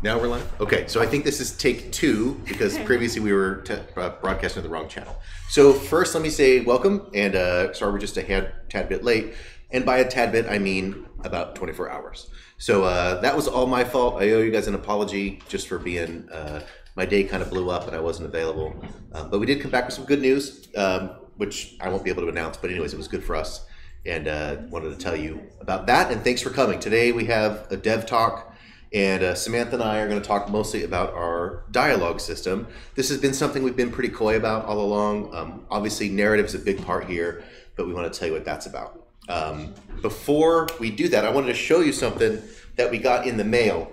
Now we're live? Okay, so I think this is take 2 because previously we were broadcasting to the wrong channel. So first let me say welcome, and sorry we're just a tad bit late. And by a tad bit, I mean about 24 hours. So that was all my fault. I owe you guys an apology just for being, my day kind of blew up and I wasn't available. But we did come back with some good news, which I won't be able to announce, but anyways, it was good for us. And wanted to tell you about that, and thanks for coming. Today we have a dev talk. And Samantha and I are going to talk mostly about our dialogue system. This has been something we've been pretty coy about all along. Obviously, narrative is a big part here, but we want to tell you what that's about. Before we do that, I wanted to show you something that we got in the mail.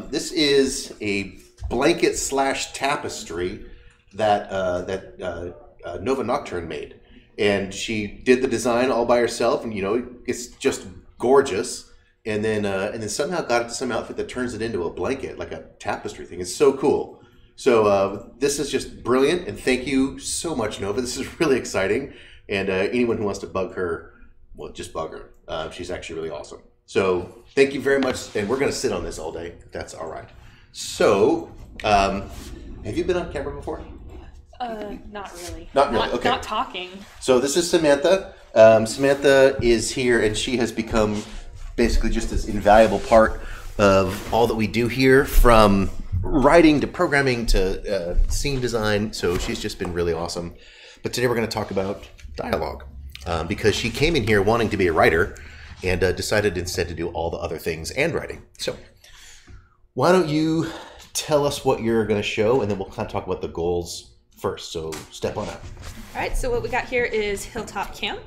This is a blanket / tapestry that Nova Nocturne made. And she did the design all by herself, and you know, it's just gorgeous. And then somehow got it to some outfit that turns it into a blanket, like a tapestry thing. It's so cool. So this is just brilliant, and thank you so much, Nova. This is really exciting. And anyone who wants to bug her, well, just bug her. She's actually really awesome. So thank you very much, and we're going to sit on this all day, if that's all right. So have you been on camera before? Not really. Not really, okay. Not talking. So this is Samantha. Samantha is here, and she has become basically just this invaluable part of all that we do here, from writing to programming to scene design. So she's just been really awesome. But today we're going to talk about dialogue because she came in here wanting to be a writer and decided instead to do all the other things and writing. So why don't you tell us what you're going to show, and then we'll kind of talk about the goals first. So step on out. All right, so what we got here is Hilltop Camp.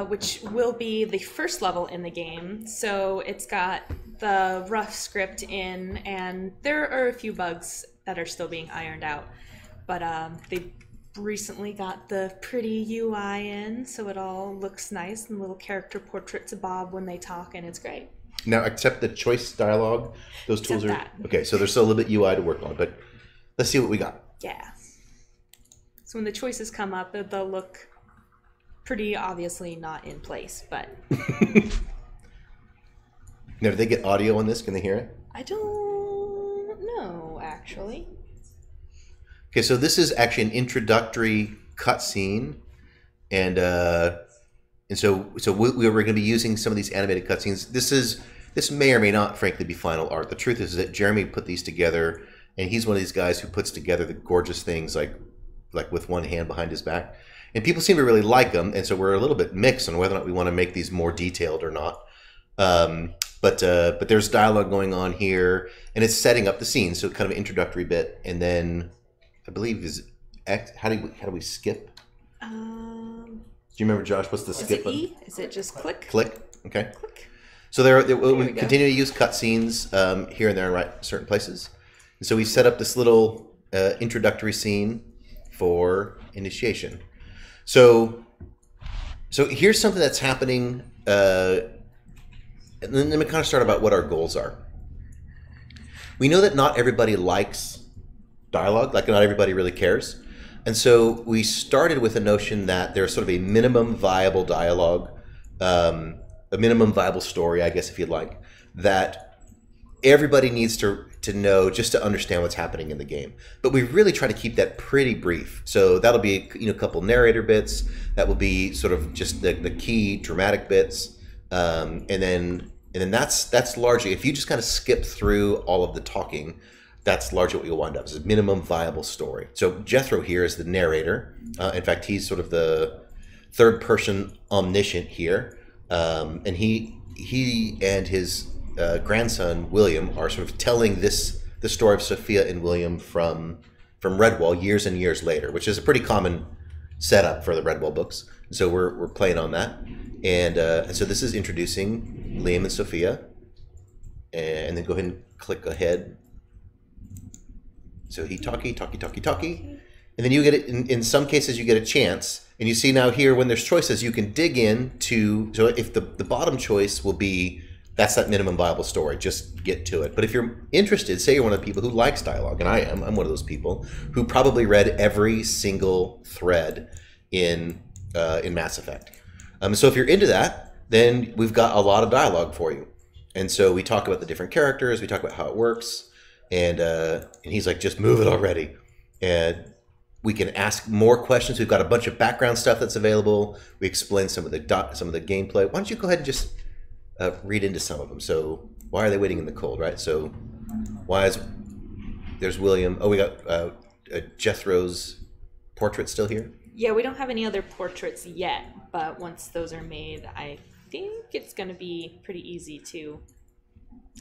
Which will be the first level in the game. So it's got the rough script in, and there are a few bugs that are still being ironed out. But they recently got the pretty UI in, so it all looks nice, and little character portraits of Bob when they talk, and it's great. Now, except the choice dialogue, those tools Except are... that. Okay, so there's still a little bit UI to work on, but let's see what we got. Yeah. So when the choices come up, they'll look pretty obviously not in place, but... Now, do they get audio on this? Can they hear it? I don't know, actually. Okay, so this is actually an introductory cutscene, and so we're going to be using some of these animated cutscenes. This may or may not, frankly, be final art. The truth is that Jeremy put these together, and he's one of these guys who puts together the gorgeous things like with one hand behind his back. And people seem to really like them, and so we're a little bit mixed on whether or not we want to make these more detailed or not. But there's dialogue going on here, and it's setting up the scene, so kind of an introductory bit, and then I believe is X. How do we skip? Do you remember, Josh? What's the skip button? Is it E? Is it just click? Click. Okay. Click. So we continue to use cutscenes here and there in certain places, and so we set up this little introductory scene for initiation. So here's something that's happening, and then we kind of start about what our goals are. We know that not everybody likes dialogue, like not everybody really cares. And so we started with a notion that there's sort of a minimum viable dialogue, a minimum viable story, I guess, if you'd like, that everybody needs to know just to understand what's happening in the game. But we really try to keep that pretty brief. So that'll be a couple narrator bits. That will be sort of just the key dramatic bits, and then that's largely, if you just kind of skip through all of the talking, that's largely what you'll wind up as a minimum viable story. So Jethro here is the narrator. In fact, he's sort of the third person omniscient here, and he and his grandson William are sort of telling the story of Sophia and William from Redwall years and years later, which is a pretty common setup for the Redwall books. So we're playing on that, and so this is introducing Liam and Sophia, and then go ahead and click ahead. So he talkie, and then you get it. In some cases, you get a chance, and you see now here when there's choices, you can dig in to. So if the bottom choice will be, that's that minimum viable story, just get to it. But if you're interested, say you're one of the people who likes dialogue, and I'm one of those people who probably read every single thread in Mass Effect. So if you're into that, then we've got a lot of dialogue for you. And so we talk about the different characters, we talk about how it works, and he's like, just move it already. And we can ask more questions. We've got a bunch of background stuff that's available. We explain some of the gameplay. Why don't you go ahead and just read into some of them? So why are they waiting in the cold, right? So there's William. Oh, we got Jethro's portrait still here? Yeah, we don't have any other portraits yet, but once those are made, I think it's going to be pretty easy to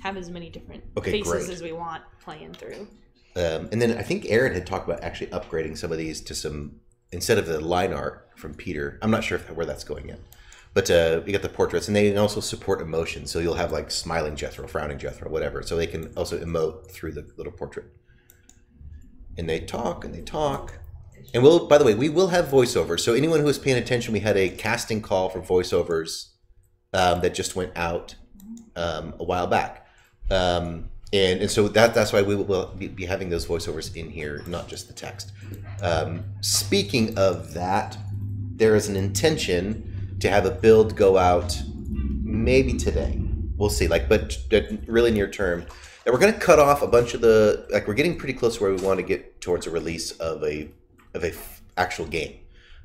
have as many different faces as we want playing through. And then I think Aaron had talked about actually upgrading some of these to some, instead of the line art from Peter. I'm not sure where that's going yet. But we got the portraits, and they can also support emotion. So you'll have like smiling Jethro, frowning Jethro, whatever. So they can also emote through the little portrait. And they talk, and they talk. And by the way, we will have voiceovers. So anyone who was paying attention, we had a casting call for voiceovers that just went out a while back. And so that's why we will be having those voiceovers in here, not just the text. Speaking of that, there is an intention to have a build go out maybe today. We'll see, but really near term. And we're going to cut off a bunch of we're getting pretty close to where we want to get towards a release of a actual game.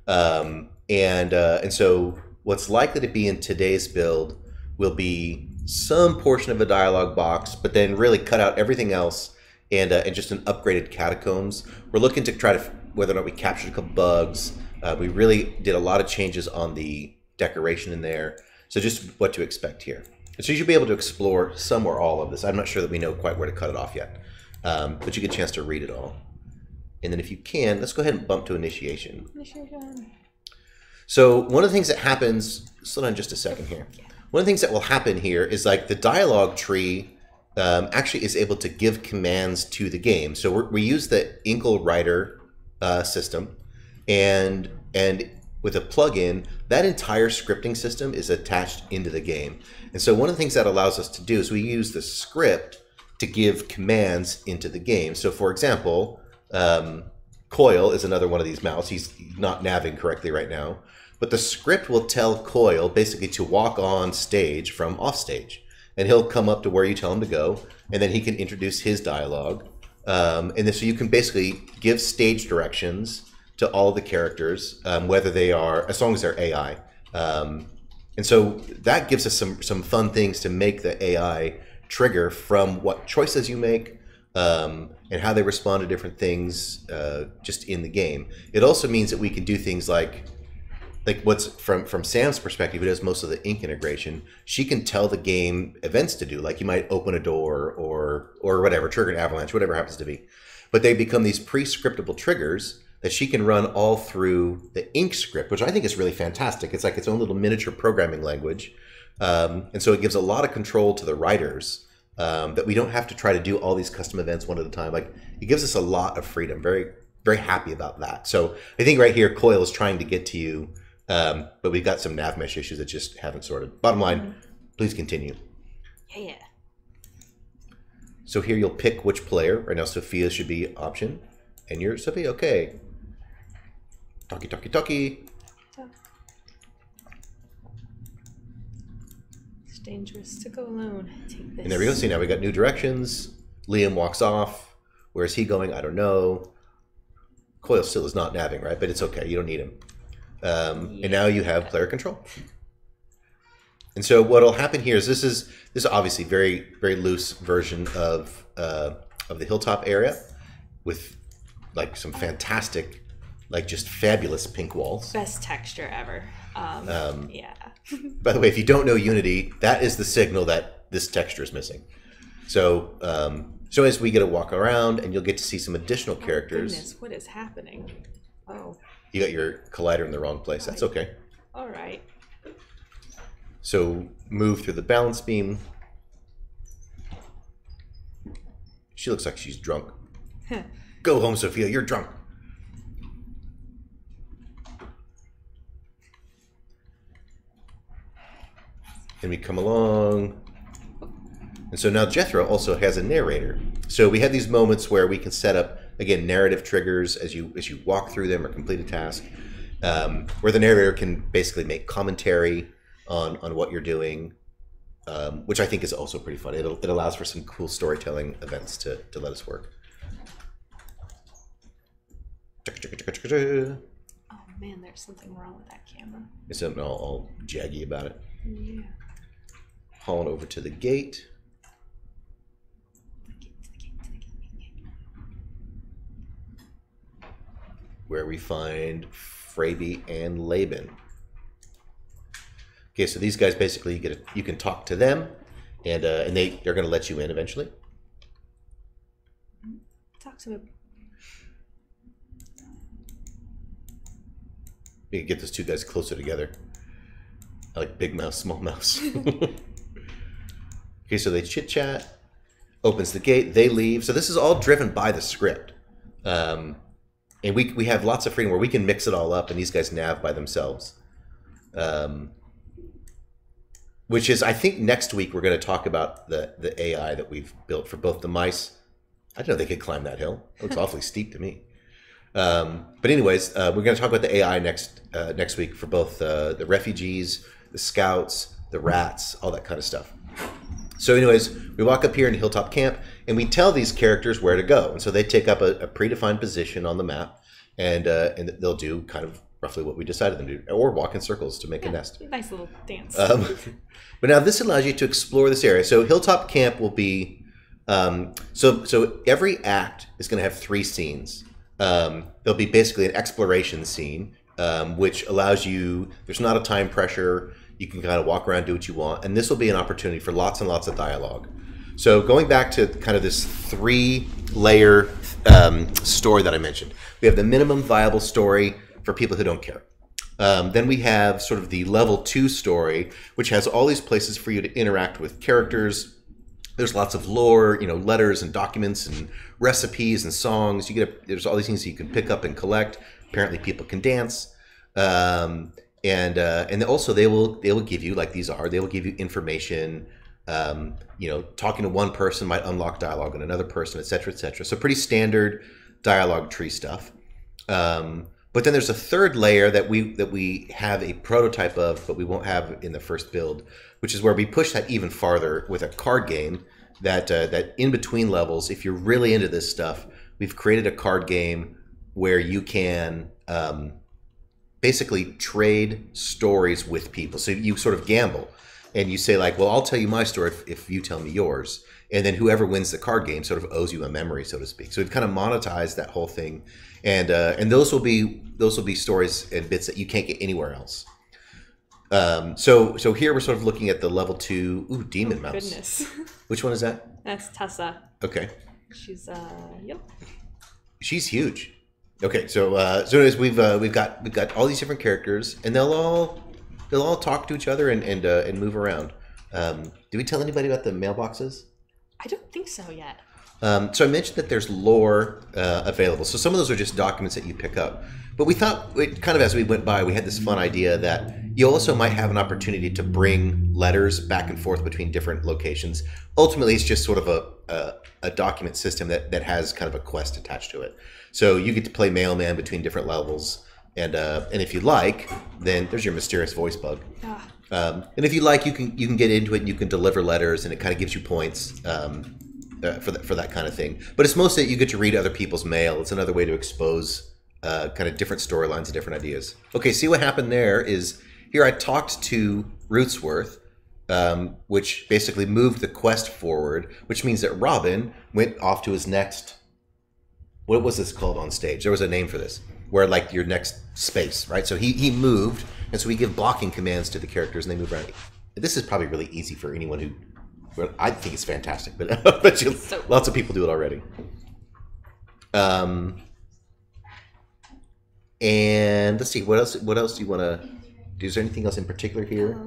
And so what's likely to be in today's build will be some portion of a dialogue box, but then really cut out everything else and just an upgraded catacombs. We're looking to try to whether or not we captured a couple bugs. We really did a lot of changes on the decoration in there. So just what to expect here. And so you should be able to explore some or all of this. I'm not sure that we know quite where to cut it off yet, but you get a chance to read it all. And then if you can, let's go ahead and bump to initiation. So one of the things that happens, slow down just a second here. One of the things that will happen here is the dialogue tree actually is able to give commands to the game. So we use the Inkle Writer system, and with a plugin, that entire scripting system is attached into the game. And so one of the things that allows us to do is we use the script to give commands into the game. So for example, Coil is another one of these mouse. He's not navving correctly right now. But the script will tell Coil basically to walk on stage from off stage. And he'll come up to where you tell him to go, and then he can introduce his dialogue. And then so you can basically give stage directions to all the characters, whether they are, as long as they're AI. And so that gives us some fun things to make the AI trigger from what choices you make, and how they respond to different things just in the game. It also means that we can do things like what's from Sam's perspective, who does most of the ink integration, she can tell the game events to do. Like you might open a door or whatever, trigger an avalanche, whatever happens to be. But they become these pre-scriptable triggers that she can run all through the ink script, which I think is really fantastic. It's like its own little miniature programming language. And so it gives a lot of control to the writers, that we don't have to try to do all these custom events one at a time. It gives us a lot of freedom. Very, very happy about that. So I think right here, Coil is trying to get to you, but we've got some nav mesh issues that just haven't sorted. Bottom line, please continue. Yeah. So here you'll pick which player. Right now, Sophia should be option. And you're Sophia, okay. Talkie. It's dangerous to go alone. Take this. And there we go. See, now we got new directions. Liam walks off. Where is he going? I don't know. Coil still is not nabbing, right? But it's okay. You don't need him. And now you have player control. And so what will happen here is this is obviously very, very loose version of the hilltop area with some fantastic, just fabulous pink walls. Best texture ever. Yeah. By the way, if you don't know Unity, that is the signal that this texture is missing. So so as we get to walk around, and you'll get to see some additional characters. Goodness, what is happening? Oh. You got your collider in the wrong place. That's okay. All right. So move through the balance beam. She looks like she's drunk. Go home, Sophia. You're drunk. And we come along. And so now Jethro also has a narrator. So we have these moments where we can set up, again, narrative triggers as you walk through them or complete a task, where the narrator can basically make commentary on what you're doing. which I think is also pretty fun. It allows for some cool storytelling events to let us work. Oh man, there's something wrong with that camera. Is something all jaggy about it. Yeah. Hauling over to the gate. Where we find Fraby and Laban. Okay, so these guys basically you can talk to them, and they're going to let you in eventually. Talk to me. You can get those two guys closer together. I like big mouse, small mouse. Okay, so they chit chat. Opens the gate. They leave. So this is all driven by the script. And we have lots of freedom where we can mix it all up, and these guys nav by themselves. Which is, I think next week we're going to talk about the AI that we've built for both the mice. I didn't know they could climb that hill. It looks awfully steep to me. But anyways, we're going to talk about the AI next week for both the refugees, the scouts, the rats, all that kind of stuff. So anyways, we walk up here in Hilltop Camp, and we tell these characters where to go. And so they take up a predefined position on the map, and they'll do kind of roughly what we decided them to do, or walk in circles to make a nest. Nice little dance. But now this allows you to explore this area. So Hilltop Camp will be, so every act is going to have 3 scenes. There'll be basically an exploration scene, which allows you, there's not a time pressure. You can kind of walk around, do what you want. And this will be an opportunity for lots and lots of dialogue. So going back to kind of this 3-layer story that I mentioned, we have the minimum viable story for people who don't care. Then we have sort of the level 2 story, which has all these places for you to interact with characters. There's lots of lore, letters and documents and recipes and songs. There's all these things that you can pick up and collect. Apparently people can dance. And also they will give you, like these are, they will give you information. Talking to one person might unlock dialogue on another person, et cetera, et cetera. So pretty standard dialogue tree stuff. But then there's a 3rd layer that we have a prototype of, but we won't have in the first build, which is where we push that even farther with a card game that in between levels, if you're really into this stuff, we've created a card game where you can basically trade stories with people. So you sort of gamble and you say like, well, I'll tell you my story if you tell me yours. And then whoever wins the card game sort of owes you a memory, so to speak. So we've kind of monetized that whole thing. And those will be stories and bits that you can't get anywhere else. So here we're sort of looking at the level 2, Demon Mouse. Goodness. Which one is that? That's Tessa. Okay. She's yep. She's huge. Okay, so anyways, we've got all these different characters, and they'll all talk to each other and move around. Did we tell anybody about the mailboxes? I don't think so yet. So I mentioned that there's lore available. So some of those are just documents that you pick up. But we thought, kind of as we went by, we had this fun idea that you also might have an opportunity to bring letters back and forth between different locations. Ultimately, it's just sort of a document system that has kind of a quest attached to it. So you get to play mailman between different levels. And if you like, then there's your mysterious voice bug. And if you like, you can get into it and you can deliver letters, and it kind of gives you points for that kind of thing. But it's mostly that you get to read other people's mail. It's another way to expose kind of different storylines and different ideas. Okay, see what happened there is here I talked to Rootsworth, which basically moved the quest forward, which means that Robin went off to his next. What was this called on stage? There was a name for this, where like your next space, right? So he moved, and so we give blocking commands to the characters, and they move around. This is probably really easy for anyone who. Well, I think it's fantastic, but I bet you lots of people do it already. And let's see, what else do you want to do? Is there anything else in particular here?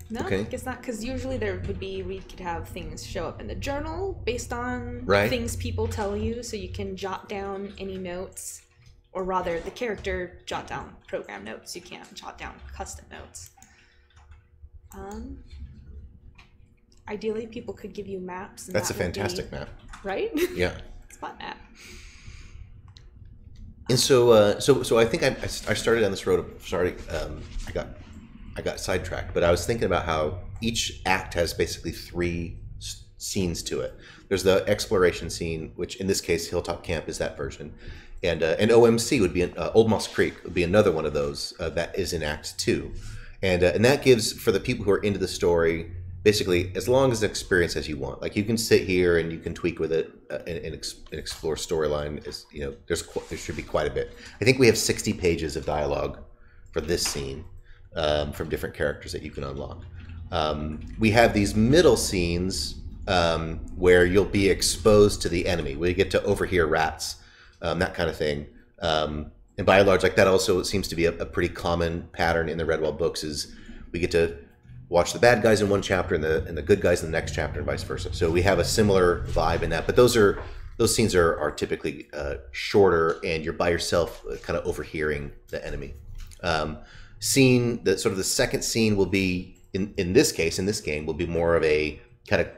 No, okay. I guess not, because usually we could have things show up in the journal based on things people tell you, so you can jot down any notes, or rather the character jot down program notes. You can't jot down custom notes. Ideally, people could give you maps. And that's a fantastic map. Right? Yeah. Spot map. And so I think I started on this road. Sorry, I got sidetracked, but I was thinking about how each act has basically three scenes to it. There's the exploration scene, which in this case, Hilltop Camp is that version, and OMC would be Old Moss Creek would be another one of those that is in Act 2, and that gives for the people who are into the story basically as long as experience as you want. Like you can sit here and you can tweak with it and explore storyline. Is there should be quite a bit. I think we have 60 pages of dialogue for this scene from different characters that you can unlock. We have these middle scenes where you'll be exposed to the enemy, where you get to overhear rats, that kind of thing. And by and large, like that also seems to be a pretty common pattern in the Redwall books is we get to watch the bad guys in one chapter and the good guys in the next chapter and vice versa. So we have a similar vibe in that, but those scenes are typically shorter and you're by yourself kind of overhearing the enemy. The second scene will be in this game will be more of a kind of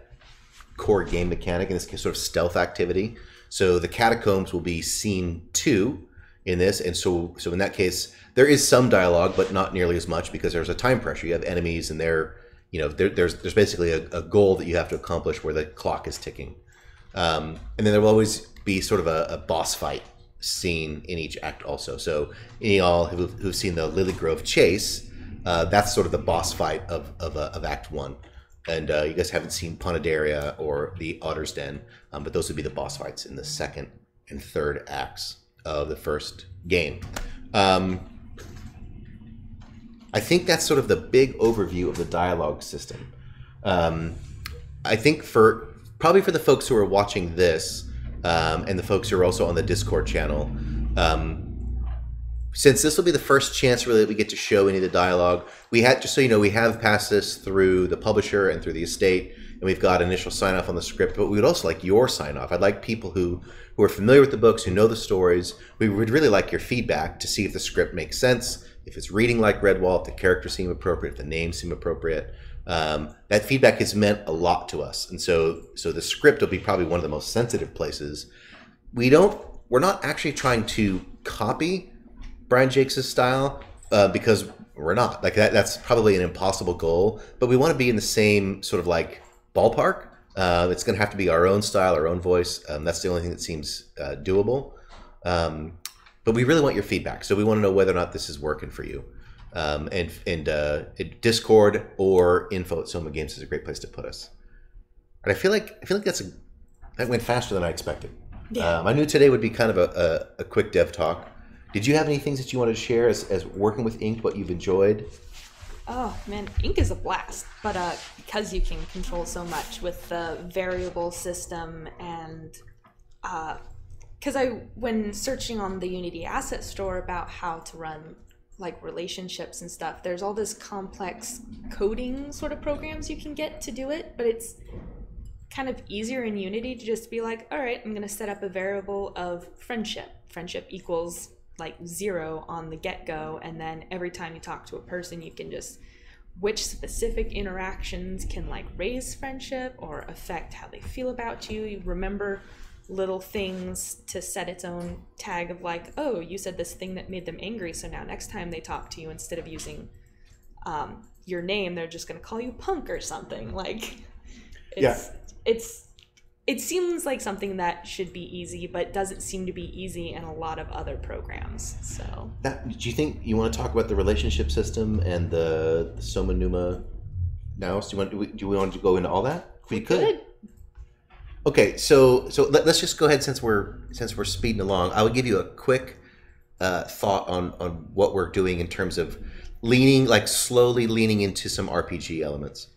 core game mechanic, in this case sort of stealth activity. So the catacombs will be scene 2 in this, and so in that case there is some dialogue but not nearly as much because there's a time pressure. You have enemies and there's basically a goal that you have to accomplish where the clock is ticking, and then there will always be sort of a boss fight scene in each act also. So any of y'all who've seen the Lily Grove Chase, that's sort of the boss fight of Act 1. And you guys haven't seen Ponadaria or the Otter's Den, but those would be the boss fights in the second and third acts of the first game. I think that's sort of the big overview of the dialogue system. I think probably for the folks who are watching this and the folks who are also on the Discord channel, since this will be the first chance really that we get to show any of the dialogue, we had, just so you know, we have passed this through the publisher and through the estate, and we've got initial sign off on the script, but we would also like your sign off. I'd like people who are familiar with the books, who know the stories. We would really like your feedback to see if the script makes sense, if it's reading like Redwall, if the characters seem appropriate, if the names seem appropriate. That feedback has meant a lot to us, and so the script will be probably one of the most sensitive places. We're not actually trying to copy Brian Jakes' style because we're not. Like that's probably an impossible goal, but we want to be in the same sort of like ballpark. It's going to have to be our own style, our own voice. That's the only thing that seems doable. But we really want your feedback, so we want to know whether or not this is working for you. Discord or info@SomaGames is a great place to put us. And I feel like that went faster than I expected. Yeah. I knew today would be kind of a quick dev talk. Did you have any things that you wanted to share as working with Ink, what you've enjoyed? Oh man, Ink is a blast, but because you can control so much with the variable system, and because when searching on the Unity Asset Store about how to run like relationships and stuff, there's all this complex coding sort of programs you can get to do it, but it's kind of easier in Unity to just be like, all right, I'm going to set up a variable of friendship. Friendship equals like 0 on the get-go, and then every time you talk to a person you can just which specific interactions can like raise friendship or affect how they feel about you. You remember little things to set its own tag of like, oh, you said this thing that made them angry, so now next time they talk to you, instead of using your name, they're just going to call you punk or something. Like it seems like something that should be easy, but doesn't seem to be easy in a lot of other programs. So, do you think you want to talk about the relationship system and the Soma Numa now? Do we want to go into all that? We could. Okay, so let's just go ahead since we're speeding along. I will give you a quick thought on what we're doing in terms of slowly leaning into some RPG elements.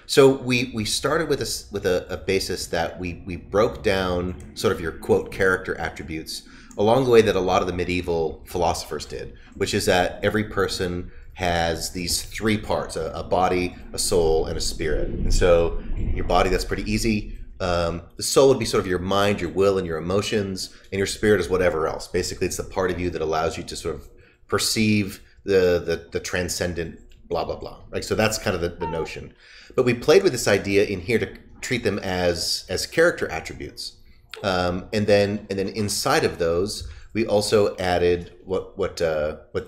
So we started with a basis that we broke down sort of your quote character attributes along the way that a lot of the medieval philosophers did, which is that every person has these 3 parts: a body, a soul, and a spirit. And so your body, that's pretty easy. The soul would be sort of your mind, your will, and your emotions, and your spirit is whatever else. Basically, it's the part of you that allows you to sort of perceive the transcendent blah blah blah. Right? So that's kind of the notion. But we played with this idea in here to treat them as character attributes. And then inside of those, we also added what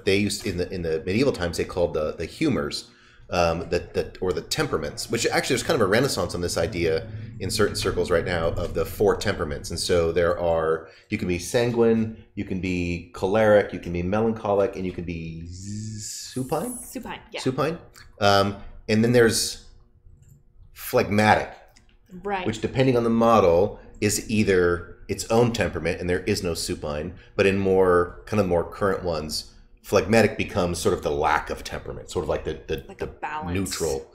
they used in the medieval times they called the humors, or the temperaments, which actually there's kind of a renaissance on this idea in certain circles right now of the 4 temperaments. And so you can be sanguine, you can be choleric, you can be melancholic, and you can be supine. Supine, yeah. Supine. And then there's phlegmatic, right? Which, depending on the model, is either its own temperament, and there is no supine. But in more current ones, phlegmatic becomes sort of the lack of temperament, sort of like the balance. Neutral.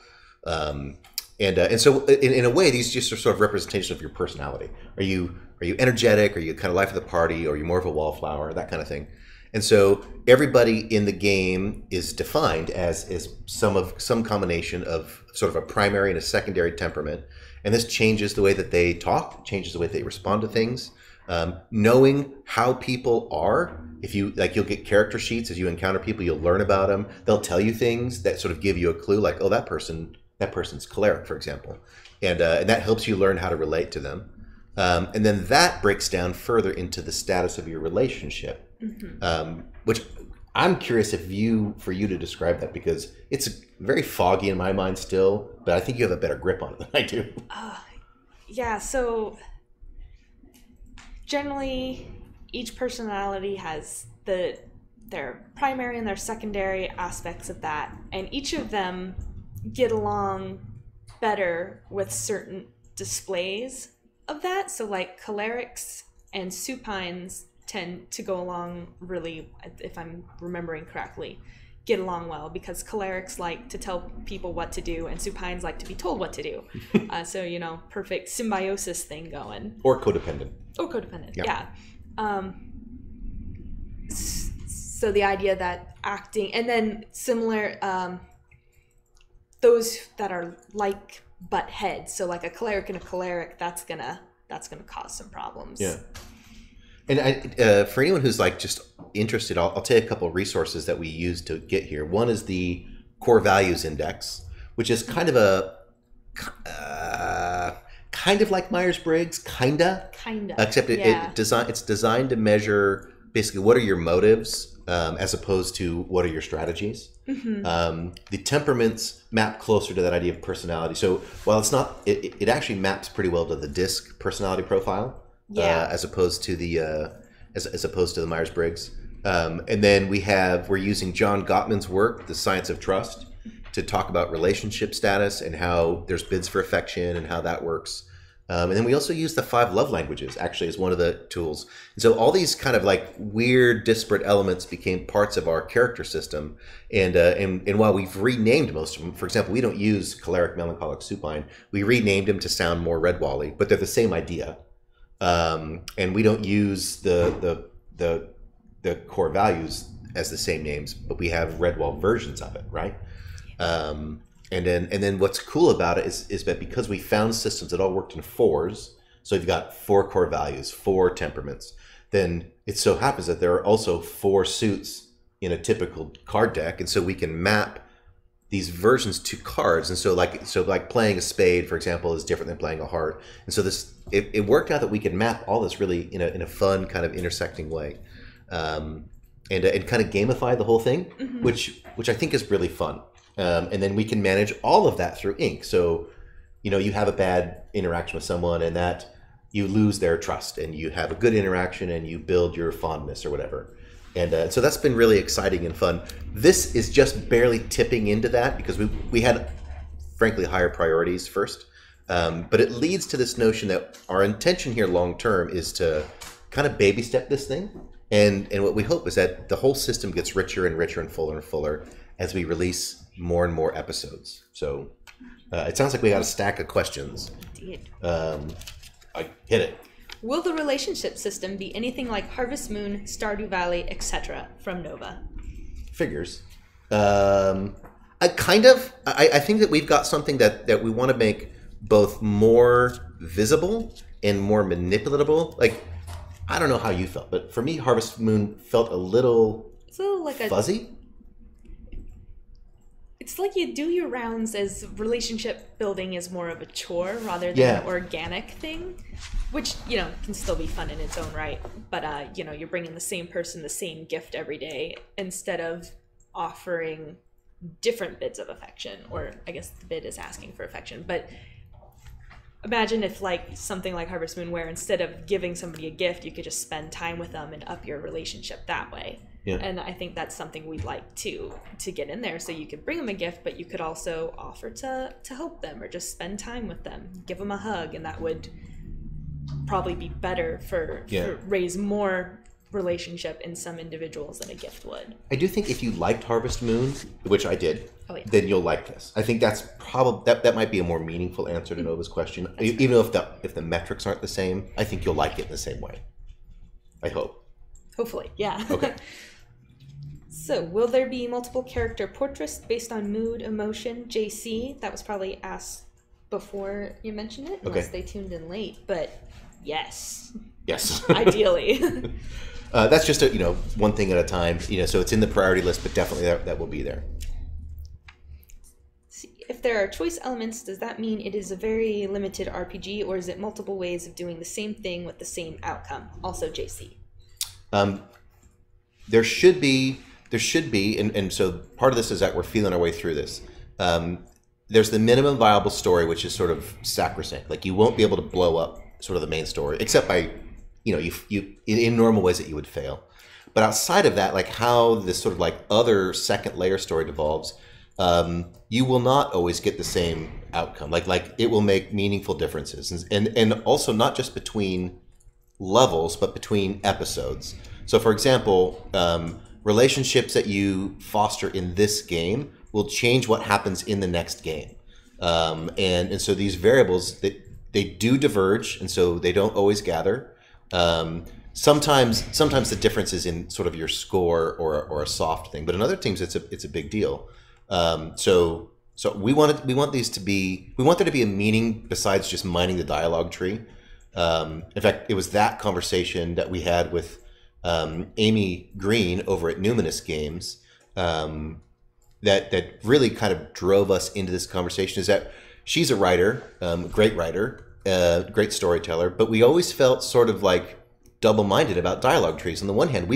And so in a way, these just are sort of representation of your personality. Are you energetic? Are you kind of life of the party? Or are you more of a wallflower? That kind of thing. And so everybody in the game is defined as some combination of sort of a primary and a secondary temperament. And this changes the way that they talk, changes the way that they respond to things. Knowing how people are, if you you'll get character sheets as you encounter people, you'll learn about them. They'll tell you things that sort of give you a clue, like, oh, that person's choleric, for example, and that helps you learn how to relate to them. And then that breaks down further into the status of your relationship, which I'm curious for you to describe that, because it's very foggy in my mind still, but I think you have a better grip on it than I do. Yeah, so generally each personality has their primary and their secondary aspects of that, and each of them get along better with certain displays of that. So like cholerics and supines tend to go along really, if I'm remembering correctly, get along well, because cholerics like to tell people what to do and supines like to be told what to do. So, perfect symbiosis thing going. Or codependent. Yeah. So the idea that acting, and then similar, those that are like butt heads, so like a choleric and a choleric, that's gonna cause some problems. Yeah. And for anyone who's just interested, I'll tell you a couple of resources that we use to get here. One is the Core Values Index, which is kind of like Myers-Briggs, except it's designed to measure basically what are your motives, as opposed to what are your strategies. The temperaments map closer to that idea of personality. So while it's not, it actually maps pretty well to the DISC personality profile. As opposed to the Myers-Briggs, and then we're using John Gottman's work, The Science of Trust, to talk about relationship status and how there's bids for affection and how that works. And then we also use the 5 love languages actually as one of the tools. And so all these kind of weird disparate elements became parts of our character system. And while we've renamed most of them, for example, we don't use choleric, melancholic, supine. We renamed them to sound more Redwall-y, but they're the same idea. And we don't use the core values as the same names, but we have Redwall versions of it, right? And then what's cool about it is that because we found systems that all worked in 4s, so you've got 4 core values, 4 temperaments, then it so happens that there are also 4 suits in a typical card deck, and so we can map these versions to cards. And so playing a spade, for example, is different than playing a heart. And so it worked out that we could map all this really in a fun kind of intersecting way, and kind of gamify the whole thing, which I think is really fun. And then we can manage all of that through ink. So, you have a bad interaction with someone and that you lose their trust, and you have a good interaction and you build your fondness or whatever. And so that's been really exciting and fun. This is just barely tipping into that because we had, frankly, higher priorities first. But it leads to this notion that our intention here long term is to kind of baby step this thing. And what we hope is that the whole system gets richer and richer and fuller as we release more and more episodes. So it sounds like we got a stack of questions. Indeed. I hit it. Will the relationship system be anything like Harvest Moon, Stardew Valley, etc. from Nova? Figures. I think that we've got something that we want to make both more visible and more manipulatable. I don't know how you felt, but for me, Harvest Moon felt a little fuzzy. it's like you do your rounds as relationship building is more of a chore rather than an organic thing, which, you know, can still be fun in its own right. But, you know, you're bringing the same person the same gift every day instead of offering different bids of affection, or I guess the bid is asking for affection. But imagine if like something like Harvest Moon, where instead of giving somebody a gift, you could just spend time with them and up your relationship that way. Yeah. And I think that's something we'd like to get in there. So you could bring them a gift, but you could also offer to help them or just spend time with them, give them a hug, and that would probably be better for raise more relationship in some individuals than a gift would. I do think if you liked Harvest Moon, which I did, then you'll like this. I think that's probably that might be a more meaningful answer to Nova's question. Even if the metrics aren't the same, I think you'll like it in the same way. I hope. Hopefully, yeah. Okay. So, will there be multiple character portraits based on mood, emotion, JC? That was probably asked before you mentioned it, unless they tuned in late. But yes. Yes. Ideally. That's just one thing at a time. So it's in the priority list, but definitely that will be there. If there are choice elements, does that mean it is a very limited RPG, or is it multiple ways of doing the same thing with the same outcome? Also, JC. There should be, and so part of this is that we're feeling our way through this. There's the minimum viable story, which is sort of sacrosanct. Like, you won't be able to blow up sort of the main story, except by, you in normal ways that you would fail. But outside of that, like how this sort of like other second layer story devolves, you will not always get the same outcome. Like it will make meaningful differences, and also not just between levels, but between episodes. So, for example, relationships that you foster in this game will change what happens in the next game, and so these variables they do diverge, and so they don't always gather. Sometimes the difference is in sort of your score or a soft thing, but in other teams it's a big deal. So we want there to be a meaning besides just mining the dialogue tree. In fact, it was that conversation that we had with Amy Green over at Numinous Games that really kind of drove us into this conversation. Is that she's a writer, great writer, great storyteller, but we always felt sort of like double-minded about dialogue trees. On the one hand,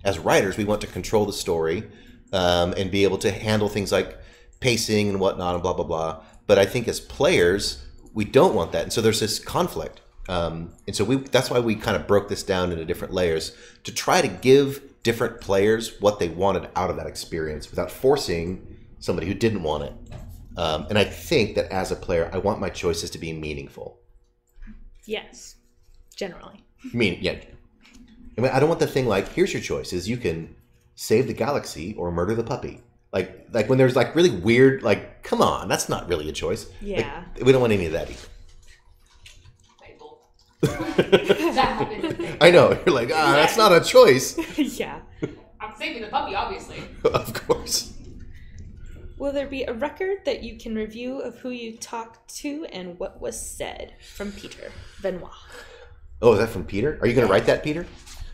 as writers, we want to control the story and be able to handle things like pacing and whatnot and blah, blah, blah. But I think as players, we don't want that. And so there's this conflict. And so that's why we kind of broke this down into different layers to try to give different players what they wanted out of that experience without forcing somebody who didn't want it. And I think that as a player, I want my choices to be meaningful. Yes, generally. Yeah. I mean, I don't want the thing like, here's your choices. You can save the galaxy or murder the puppy. Like when there's like really weird, like, come on, that's not really a choice. Yeah. Like, we don't want any of that either. That happened. I know. You're like, that's not a choice. Yeah. I'm saving the puppy, obviously. Of course. Will there be a record that you can review of who you talked to and what was said? From Peter Benoit. Oh, is that from Peter? Are you going to write that, Peter?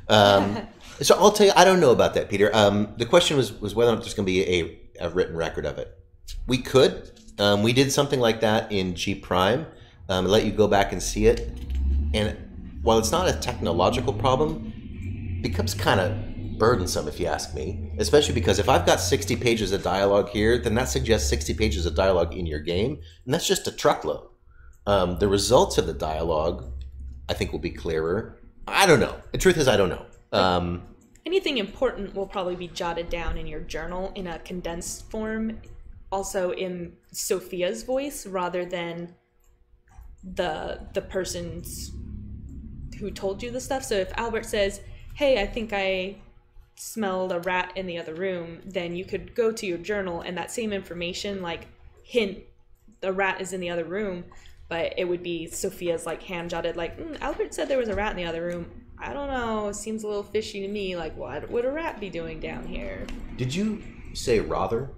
So I'll tell you, I don't know about that, Peter. The question was whether or not there's going to be a written record of it. We could. We did something like that in G Prime. Let you go back and see it. And while it's not a technological problem, it becomes kind of burdensome, if you ask me. Especially because if I've got 60 pages of dialogue here, then that suggests 60 pages of dialogue in your game. And that's just a truckload. The results of the dialogue, I think, will be clearer. I don't know. The truth is, I don't know. Anything important will probably be jotted down in your journal in a condensed form, also in Sophia's voice, rather than the person's who told you the stuff. So if Albert says, hey, I think I smelled a rat in the other room, then you could go to your journal and that same information, like, hint the rat is in the other room, but it would be Sophia's like hand jotted, like, Albert said there was a rat in the other room. I don't know, seems a little fishy to me. Like, what would a rat be doing down here? Did you say rather?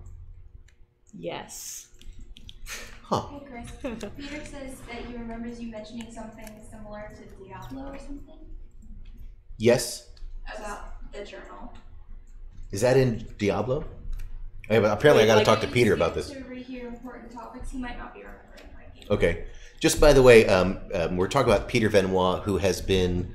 Yes. Huh. Hey, Chris. Peter says that he remembers you mentioning something similar to Diablo or something. Yes. About the journal. Is that in Diablo? Hey, but apparently I got to Like- talk to Peter about this. To rehear important topics, he might not be remembering right now. Okay. Just by the way, we're talking about Peter Venois, who has been,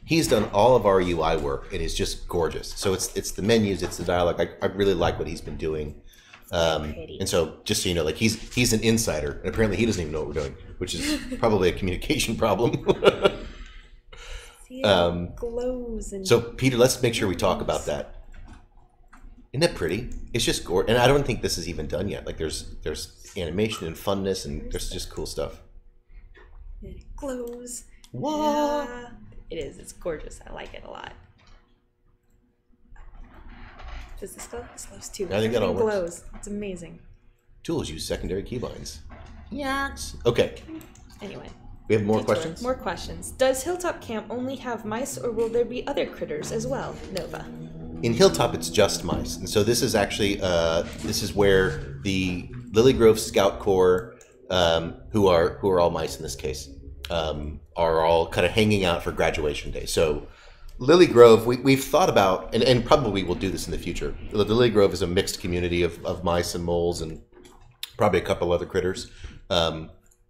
he's done all of our UI work. It is just gorgeous. So it's the menus, it's the dialogue. I really like what he's been doing. Pretty. And so just so you know, like he's an insider, and apparently he doesn't even know what we're doing, which is probably a communication problem. See, it glows and So Peter, let's make sure we talk about that. Isn't that pretty? It's just gorgeous, and I don't think this is even done yet. Like there's animation and funness, and there's just cool stuff. it glows. What? Yeah. It is. It's gorgeous. I like it a lot. Does this glow? This glows too. I think that all Everything works. glows. It's amazing. Tools use secondary keybinds. Yes. Okay. Anyway. We have more detour. questions? More questions. Does Hilltop Camp only have mice, or will there be other critters as well? Nova. In Hilltop, it's just mice, and so this is actually this is where the Lily Grove Scout Corps, who are all mice in this case, are all kind of hanging out for graduation day. So Lily Grove, we've thought about, and probably will do this in the future. The Lily Grove is a mixed community of mice and moles and probably a couple other critters.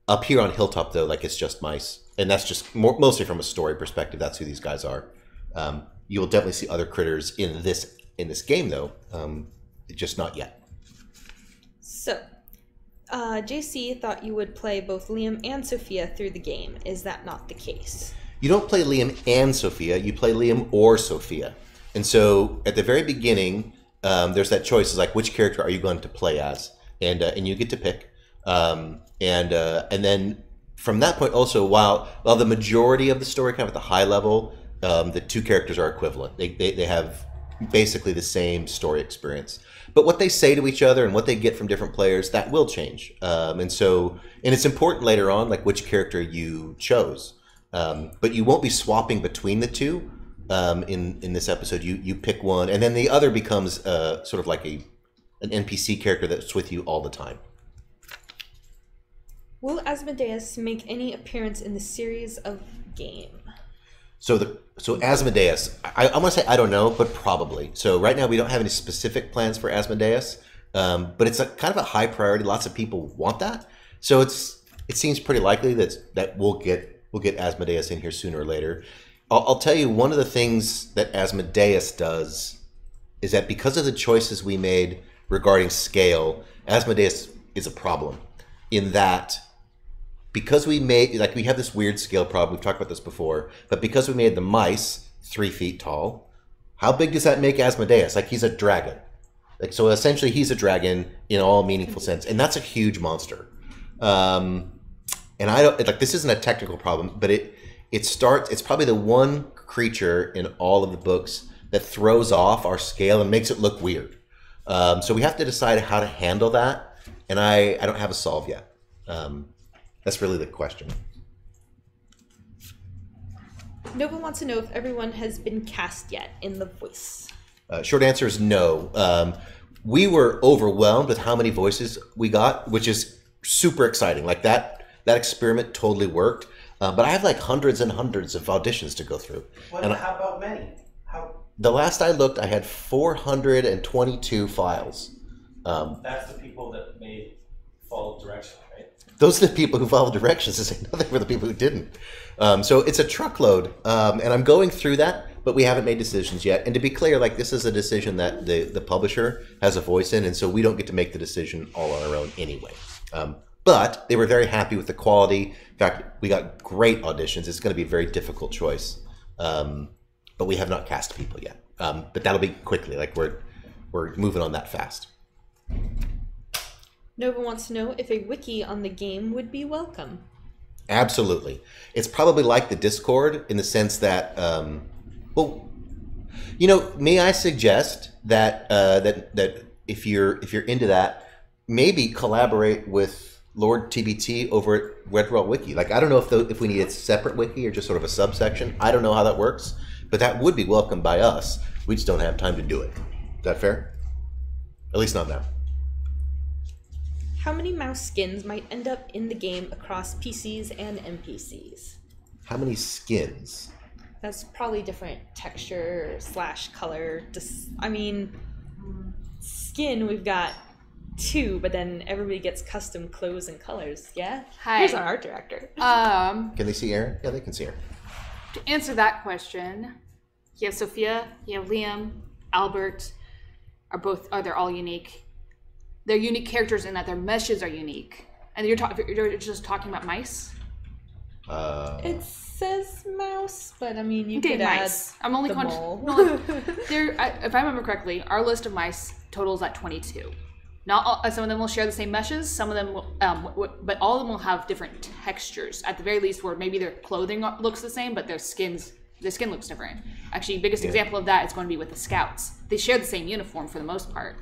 Up here on Hilltop, though, like it's just mice, and that's just mostly from a story perspective. That's who these guys are. You will definitely see other critters in this game, though, just not yet. So, JC thought you would play both Liam and Sophia through the game. Is that not the case? You don't play Liam and Sophia. You play Liam or Sophia. And so at the very beginning, there's that choice. It's like, which character are you going to play as? And you get to pick. And then from that point also, while the majority of the story kind of at the high level, the two characters are equivalent. They have basically the same story experience. But what they say to each other and what they get from different players, that will change. And it's important later on, like which character you chose. But you won't be swapping between the two in this episode. You pick one, and then the other becomes sort of like an NPC character that's with you all the time. Will Asmodeus make any appearance in the series of game? So Asmodeus, I'm gonna say I don't know, but probably. So right now we don't have any specific plans for Asmodeus, but it's kind of a high priority. Lots of people want that, so it seems pretty likely that we'll get Asmodeus in here sooner or later. I'll tell you, one of the things that Asmodeus does is that because of the choices we made regarding scale, Asmodeus is a problem in that because we have this weird scale problem. We've talked about this before, but because we made the mice 3 feet tall, how big does that make Asmodeus? Like he's a dragon. Like so essentially he's a dragon in all meaningful sense, and that's a huge monster. And I don't like this isn't a technical problem, but it's probably the one creature in all of the books that throws off our scale and makes it look weird. So we have to decide how to handle that, and I don't have a solve yet. That's really the question. Nova wants to know if everyone has been cast yet in the voice. Short answer is no. We were overwhelmed with how many voices we got, which is super exciting. Like that experiment totally worked. But I have like hundreds and hundreds of auditions to go through. How about many? The last I looked, I had 422 files. That's the people that made Follow Direction, right? Those are the people who followed directions. To say nothing for the people who didn't. So it's a truckload, and I'm going through that, but we haven't made decisions yet. And to be clear, like this is a decision that the publisher has a voice in, and so we don't get to make the decision all on our own anyway. But they were very happy with the quality. In fact, we got great auditions. It's going to be a very difficult choice, but we have not cast people yet. But that'll be quickly. Like we're moving on that fast. Nova wants to know if a wiki on the game would be welcome. Absolutely. It's probably like the Discord in the sense that, may I suggest that that if you're into that, maybe collaborate with Lord TBT over at Redwall Wiki. Like I don't know if we need a separate wiki or just sort of a subsection. I don't know how that works, but that would be welcomed by us. We just don't have time to do it. Is that fair? At least not now. How many mouse skins might end up in the game across PCs and NPCs? How many skins? That's probably different texture / color. skin, we've got 2, but then everybody gets custom clothes and colors. Yeah. Hi. Here's our art director. Can they see Aaron? Yeah, they can see her. To answer that question, you have Sophia, you have Liam, Albert. They're all unique. They're unique characters in that their meshes are unique. And you're just talking about mice. It says mouse, but I mean, you Okay, could mice. add I'm only the going mole. if I remember correctly, our list of mice totals at 22. Not all, some of them will share the same meshes. Some of them will, but all of them will have different textures. At the very least, where maybe their clothing looks the same, but their skin looks different. Actually, biggest example of that is going to be with the scouts. They share the same uniform for the most part,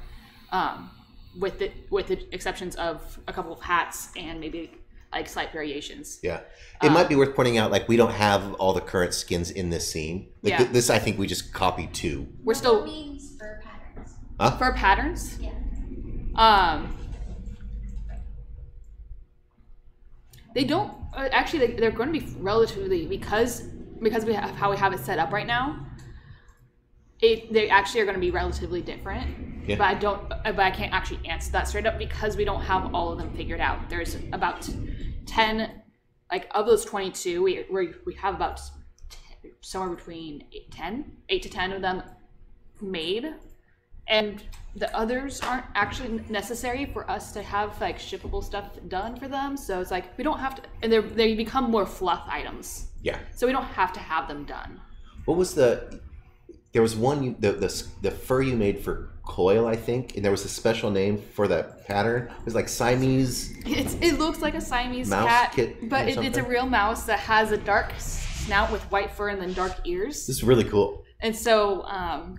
with the exceptions of a couple of hats and maybe like slight variations. Yeah. It might be worth pointing out, like, we don't have all the current skins in this scene. Like, this, I think we just copied 2. We're still means fur patterns. Huh? fur patterns. Yeah. They don't actually. They're going to be relatively because we have how we have it set up right now. They actually are going to be relatively different. Yeah. But I can't actually answer that straight up because we don't have all of them figured out. There's about 10, like of those 22, we have about somewhere between 8 to 10 of them made. And the others aren't actually necessary for us to have like shippable stuff done for them. So it's like we don't have to, and they become more fluff items. Yeah. So we don't have to have them done. What was there was one, the fur you made for Coil, I think, and there was a special name for that pattern. It was like Siamese. It looks like a Siamese mouse cat, kit but or it's a something? real mouse that has a dark snout with white fur and then dark ears. This is really cool. And so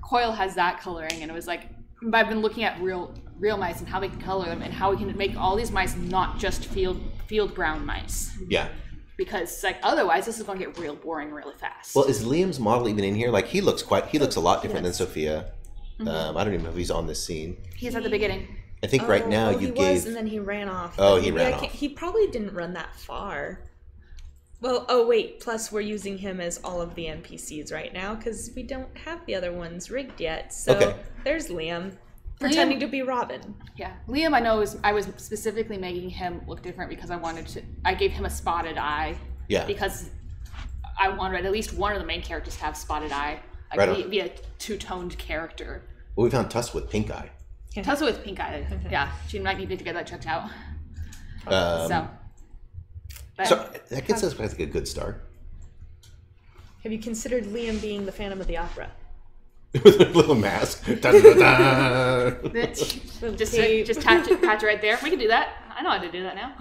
Coil has that coloring, and it was like, I've been looking at real mice and how they can color them and how we can make all these mice not just field ground mice. Yeah. Because like otherwise this is going to get real boring really fast. Well, is Liam's model even in here? Like, he looks a lot different than Sophia. I don't even know if he's on this scene. He's at the beginning. I think right now he was, and then he ran off. Oh, But he maybe ran I can't- off. He probably didn't run that far. Well, oh wait, plus we're using him as all of the NPCs right now because we don't have the other ones rigged yet. So Okay. there's Liam pretending to be Robin. Yeah, Liam. I know I was specifically making him look different because I gave him a spotted eye. Yeah. Because I wanted at least one of the main characters to have spotted eye. Like Right on. be a two-toned character. Well, we found Tusk with pink eye. Tessa with pink eye. Yeah, she might need to get that checked out. So that gets us like a good start. Have you considered Liam being the Phantom of the Opera? With a little mask. Dun, dun, dun. just patch it right there. We can do that. I know how to do that now.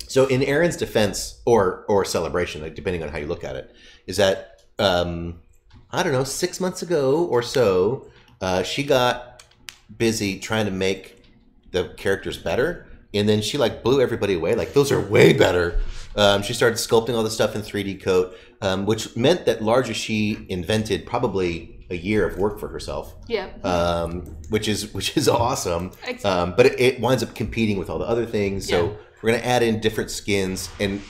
So in Aaron's defense, or celebration, like depending on how you look at it, is that I don't know, 6 months ago or so, she got busy trying to make the characters better, and then she like blew everybody away. Like, those are way better. She started sculpting all the stuff in 3D Coat, which meant that largely she invented probably a year of work for herself. Yeah. Which is awesome. But it winds up competing with all the other things. So we're going to add in different skins. And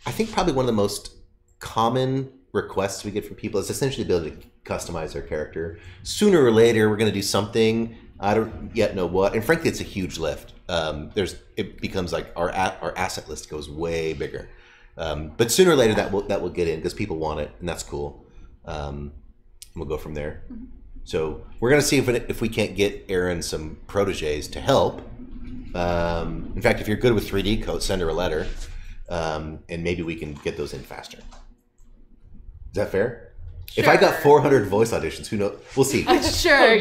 I think probably one of the most common requests we get from people is essentially the ability to customize their character. Sooner or later, we're going to do something. I don't yet know what. And frankly, it's a huge lift. It becomes like our asset list goes way bigger. But sooner or later, that will get in because people want it, and that's cool. We'll go from there. Mm-hmm. So we're going to see if we can't get Aaron some proteges to help. In fact, if you're good with 3D Coat, send her a letter, and maybe we can get those in faster. Is that fair? Sure. If I got 400 voice auditions, who knows? We'll see. Sure.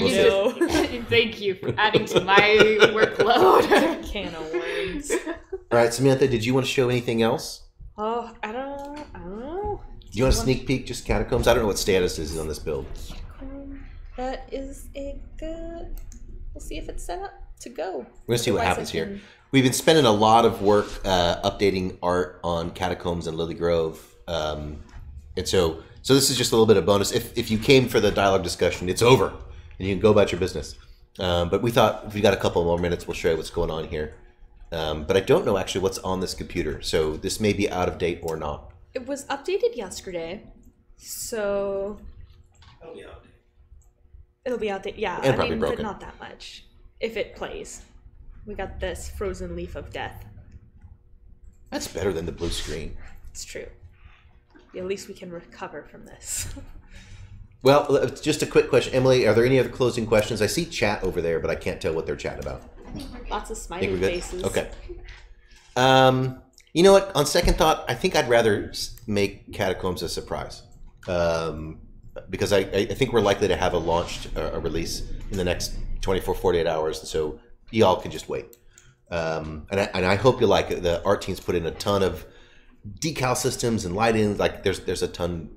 Thank you for adding to my workload. Can of worms. All right, Samantha, did you want to show anything else? Oh, I don't know. Do you want a sneak peek, just Catacombs? I don't know what status is on this build. That is a good... We'll see if it's set up to go. We're going to see what happens here. We've been spending a lot of work updating art on Catacombs and Lily Grove. And so this is just a little bit of bonus. If you came for the dialogue discussion, it's over. And you can go about your business. But we thought if we got a couple more minutes, we'll show you what's going on here. But I don't know actually what's on this computer. So this may be out of date or not. It was updated yesterday, so It'll be outdated. it'll be outdated. Yeah, And probably broken. but not that much. if it plays. We got this frozen leaf of death. That's better than the blue screen. It's true. At least we can recover from this. Well, just a quick question. Emily, are there any other closing questions? I see chat over there, but I can't tell what they're chatting about. Lots of Think smiley we're good? faces. Okay. You know what? On second thought, I think I'd rather make Catacombs a surprise. Because I think we're likely to have a release in the next 24, 48 hours. So y'all can just wait. And I hope you like it. The art team's put in a ton of decal systems and lighting. Like there's a ton